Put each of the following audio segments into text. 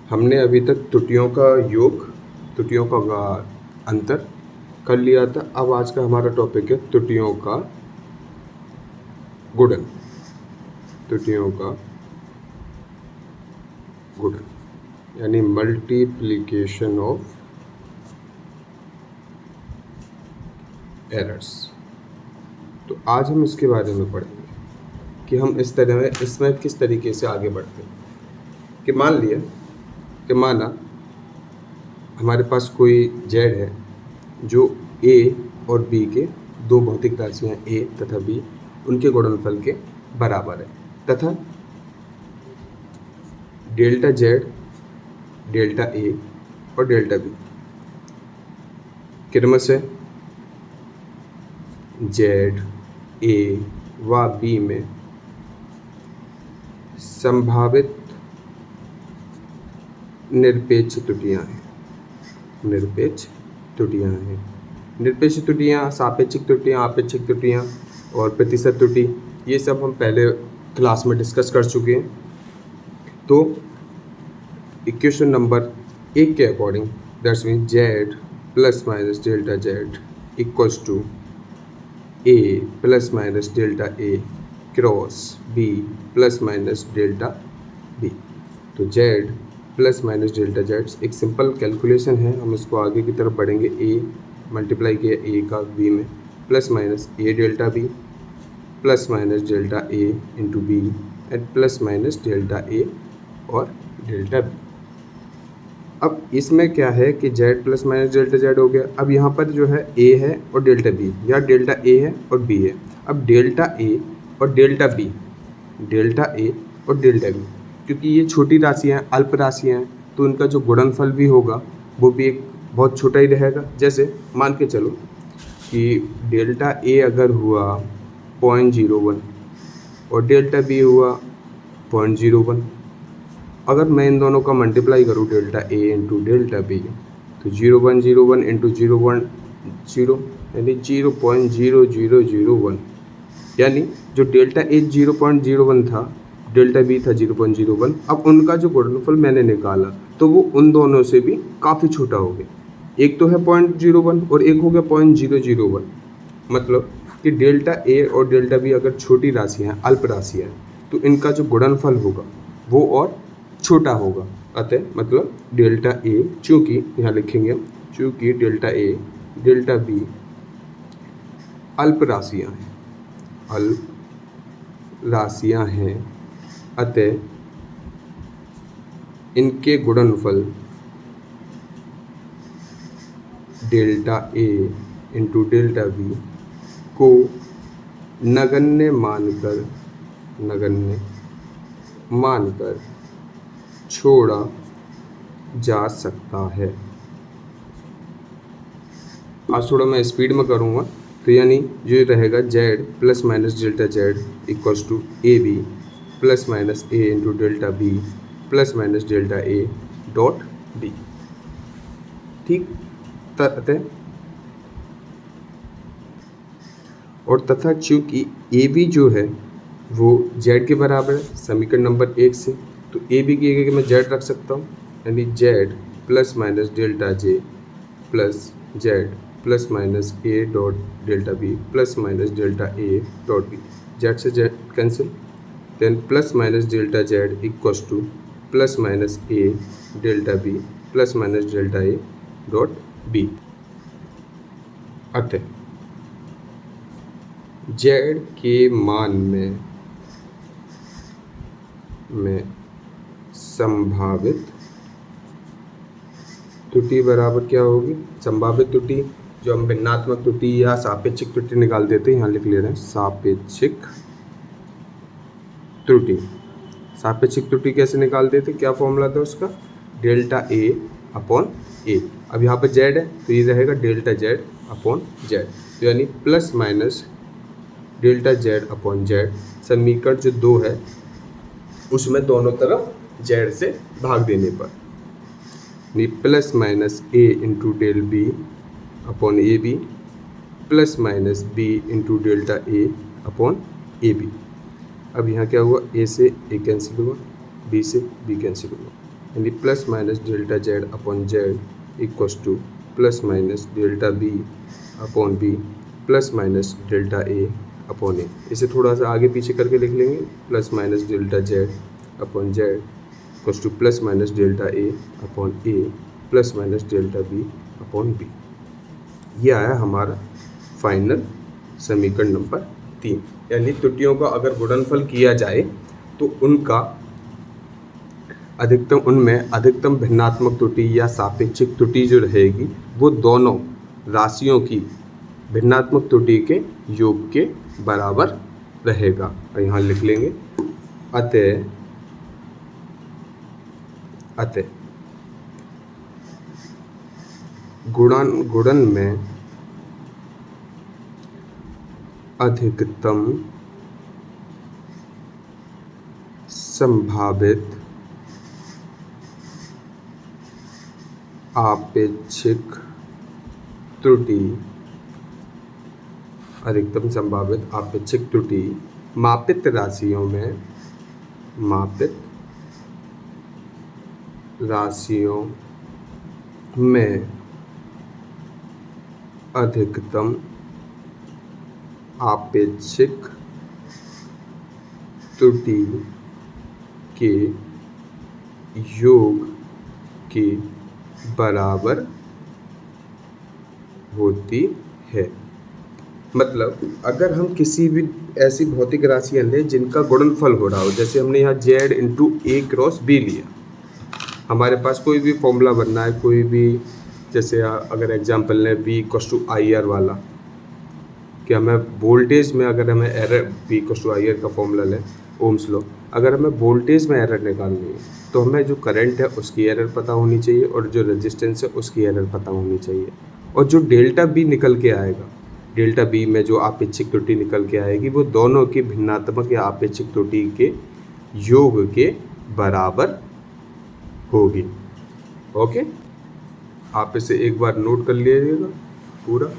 हमने अभी तक त्रुटियों का योग, त्रुटियों का अंतर कर लिया था। अब आज का हमारा टॉपिक है त्रुटियों का गुणन। त्रुटियों का गुणन यानी मल्टीप्लिकेशन ऑफ एरर्स। तो आज हम इसके बारे में पढ़ेंगे कि हम इसमें किस तरीके से आगे बढ़ते हैं। कि मान लिया कि माना हमारे पास कोई जेड है जो ए और बी के दो भौतिक राशियाँ ए तथा बी, उनके गुणनफल के बराबर है तथा डेल्टा जेड, डेल्टा ए और डेल्टा बी क्रमशः जेड, ए व बी में संभावित निरपेक्ष त्रुटियां हैं। निरपेक्ष त्रुटियां हैं। निरपेक्ष त्रुटियां, सापेक्षिक त्रुटियां, आपेक्षिक त्रुटियां और प्रतिशत त्रुटि, ये सब हम पहले क्लास में डिस्कस कर चुके हैं। तो इक्वेशन नंबर 1 के according that's mean Z plus minus delta Z equals to A plus minus delta A cross B plus minus delta B. तो Z plus minus delta Z एक सिंपल कैलकुलेशन है, हम इसको आगे की तरफ बढ़ेंगे। ए मल्टीप्लाई किया ए का बी में plus minus A delta B plus minus delta A into B and plus minus delta A और डेल्टा बी। अब इसमें क्या है कि Z plus minus delta Z हो गया। अब यहाँ पर जो है ए है और डेल्टा बी, या डेल्टा ए है और बी है। अब डेल्टा ए और डेल्टा बी, डेल्टा ए और डेल्टा बी, क्योंकि ये छोटी राशियाँ हैं, अल्प राशियाँ हैं, तो उनका जो गुणनफल भी होगा वो भी एक बहुत छोटा ही रहेगा। जैसे मान के चलो कि डेल्टा ए अगर हुआ 0.01 और डेल्टा बी हुआ 0.01, अगर मैं इन दोनों का मल्टीप्लाई करूँ delta A into delta B, तो 0.01 इंटू 0.0 यानी 0.0001, यानी जो डेल्टा ए 0.01 था, डेल्टा बी था 0.01। अब उनका जो गुणनफल मैंने निकाला तो वो उन दोनों से भी काफ़ी छोटा हो गया। एक तो है 0.01 और एक हो गया 0.001। मतलब कि डेल्टा ए और डेल्टा बी अगर छोटी राशियाँ हैं, अल्प राशियाँ हैं, तो इनका जो गुणनफल होगा वो और छोटा होगा। अतः मतलब डेल्टा ए, चूँकि यहाँ लिखेंगे हम, चूँकि डेल्टा ए डेल्टा बी अल्प राशियाँ हैं, अल्प राशियाँ हैं, अतः इनके गुणनफल delta A into delta B को नगण्य मानकर छोड़ा जा सकता है। आज थोड़ा मैं स्पीड में करूँगा, तो यानी ये रहेगा Z plus minus delta Z equals to A B plus minus A into delta B plus minus delta A dot B. ठीक, तथा चूँकि ए बी जो है वो जेड के बराबर है समीकरण नंबर 1 से, तो ए बी की जगह मैं जेड रख सकता हूँ, यानी Z plus minus delta Z plus Z plus minus A dot delta B plus minus delta A dot B. Z से Z cancel, then plus minus delta Z equals to plus minus A delta B plus minus delta A dot B. अतः Z के मान में संभावित त्रुटि बराबर क्या होगी? संभावित त्रुटि, जो हम भिन्नात्मक त्रुटि या सापेक्षिक त्रुटि निकाल देते हैं, यहाँ लिख ले रहे हैं सापेक्षिक त्रुटि। सापेक्षिक त्रुटि कैसे निकाल देते, क्या फॉर्मूला था उसका? डेल्टा ए अपॉन ए। अब यहाँ पर जेड है तो ये रहेगा डेल्टा जेड अपॉन जेड, तो यानी plus minus delta Z upon Z. समीकरण जो 2 है उसमें दोनों तरफ जेड से भाग देने पर plus minus A into del B upon A B plus minus B into delta A upon A B. अब यहाँ क्या हुआ, ए से ए कैंसिल हुआ, बी से बी कैंसिल हुआ, यानी plus minus delta Z upon Z equals to plus minus delta B upon B plus minus delta A upon A. इसे थोड़ा सा आगे पीछे करके लिख लेंगे, plus minus delta Z upon Z equals to plus minus delta A upon A plus minus delta B upon B. ये आया हमारा फाइनल समीकरण नंबर 3। यानी त्रुटियों का अगर गुणनफल किया जाए तो उनमें अधिकतम भिन्नात्मक त्रुटि या सापेक्षिक त्रुटि जो रहेगी वो दोनों राशियों की भिन्नात्मक त्रुटि के योग के बराबर रहेगा। और यहाँ लिख लेंगे अतः गुणन में अधिकतम संभावित आपेक्षिक त्रुटि मापित राशियों में अधिकतम आपेक्षिक त्रुटि के योग के बराबर होती है। मतलब अगर हम किसी भी ऐसी भौतिक राशियाँ लें जिनका गुणनफल हो रहा हो, जैसे हमने यहाँ z इंटू ए क्रॉस बी लिया, हमारे पास कोई भी फॉर्मूला बनना है, कोई भी जैसे अगर एग्जांपल लें v equals to I R वाला, कि हमें वोल्टेज में अगर हमें error v equals to I R का फॉर्मूला लें ओम्स लॉ, अगर हमें वोल्टेज में एरर निकालनी है तो हमें जो करंट है उसकी एरर पता होनी चाहिए और जो रेजिस्टेंस है उसकी एरर पता होनी चाहिए। और जो डेल्टा बी निकल के आएगा, डेल्टा बी में जो आपेक्षिक त्रुटि निकल के आएगी वो दोनों की भिन्नात्मक या आपेक्षिक त्रुटि के योग के बराबर होगी। ओके, आप इसे एक बार नोट कर लीजिएगा पूरा,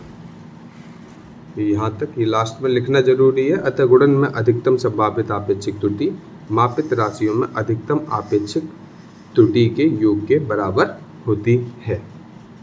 यहाँ तक, ये लास्ट में लिखना जरूरी है। अतः गुणन में अधिकतम संभावित आपेक्षिक त्रुटि मापित राशियों में अधिकतम आपेक्षिक त्रुटि के योग के बराबर होती है।